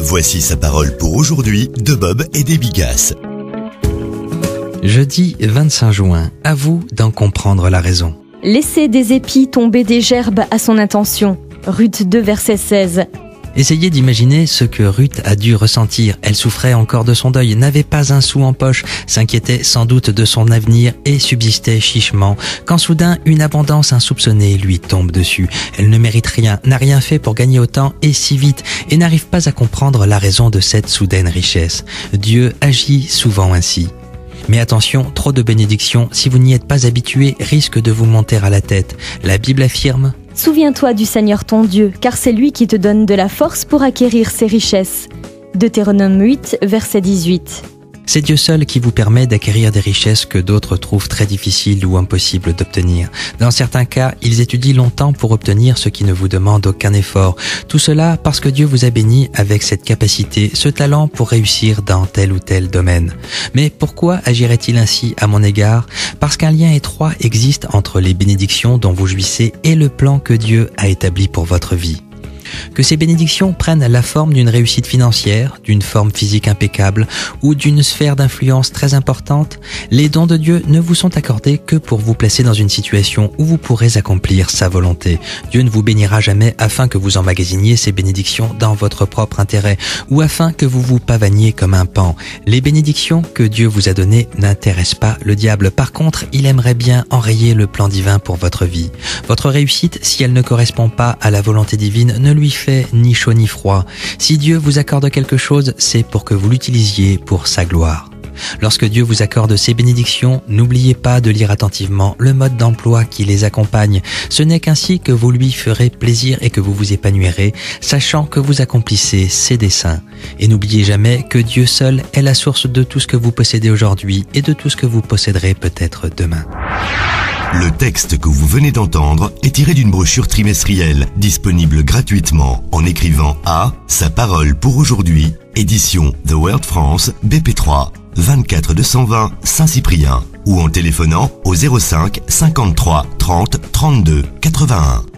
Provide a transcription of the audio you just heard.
Voici sa parole pour aujourd'hui de Bob et des Bigasses. Jeudi 25 juin, à vous d'en comprendre la raison. Laissez des épis tomber des gerbes à son intention. Ruth 2, verset 16. Essayez d'imaginer ce que Ruth a dû ressentir. Elle souffrait encore de son deuil, n'avait pas un sou en poche, s'inquiétait sans doute de son avenir et subsistait chichement, quand soudain une abondance insoupçonnée lui tombe dessus. Elle ne mérite rien, n'a rien fait pour gagner autant et si vite, et n'arrive pas à comprendre la raison de cette soudaine richesse. Dieu agit souvent ainsi. Mais attention, trop de bénédictions, si vous n'y êtes pas habitué, risque de vous monter à la tête. La Bible affirme: Souviens-toi du Seigneur ton Dieu, car c'est lui qui te donne de la force pour acquérir ses richesses. Deutéronome 8, verset 18. C'est Dieu seul qui vous permet d'acquérir des richesses que d'autres trouvent très difficiles ou impossibles d'obtenir. Dans certains cas, ils étudient longtemps pour obtenir ce qui ne vous demande aucun effort. Tout cela parce que Dieu vous a béni avec cette capacité, ce talent pour réussir dans tel ou tel domaine. Mais pourquoi agirait-il ainsi à mon égard? Parce qu'un lien étroit existe entre les bénédictions dont vous jouissez et le plan que Dieu a établi pour votre vie. Que ces bénédictions prennent la forme d'une réussite financière, d'une forme physique impeccable ou d'une sphère d'influence très importante, les dons de Dieu ne vous sont accordés que pour vous placer dans une situation où vous pourrez accomplir sa volonté. Dieu ne vous bénira jamais afin que vous emmagasiniez ces bénédictions dans votre propre intérêt ou afin que vous vous pavaniez comme un paon. Les bénédictions que Dieu vous a données n'intéressent pas le diable. Par contre, il aimerait bien enrayer le plan divin pour votre vie. Votre réussite, si elle ne correspond pas à la volonté divine, ne lui fait ni chaud ni froid. Si Dieu vous accorde quelque chose, c'est pour que vous l'utilisiez pour sa gloire. Lorsque Dieu vous accorde ces bénédictions, n'oubliez pas de lire attentivement le mode d'emploi qui les accompagne. Ce n'est qu'ainsi que vous lui ferez plaisir et que vous vous épanouirez, sachant que vous accomplissez ses desseins. Et n'oubliez jamais que Dieu seul est la source de tout ce que vous possédez aujourd'hui et de tout ce que vous posséderez peut-être demain. Le texte que vous venez d'entendre est tiré d'une brochure trimestrielle disponible gratuitement en écrivant à Sa parole pour aujourd'hui, édition The World France, BP3, 24 220 Saint-Cyprien ou en téléphonant au 05 53 30 32 81.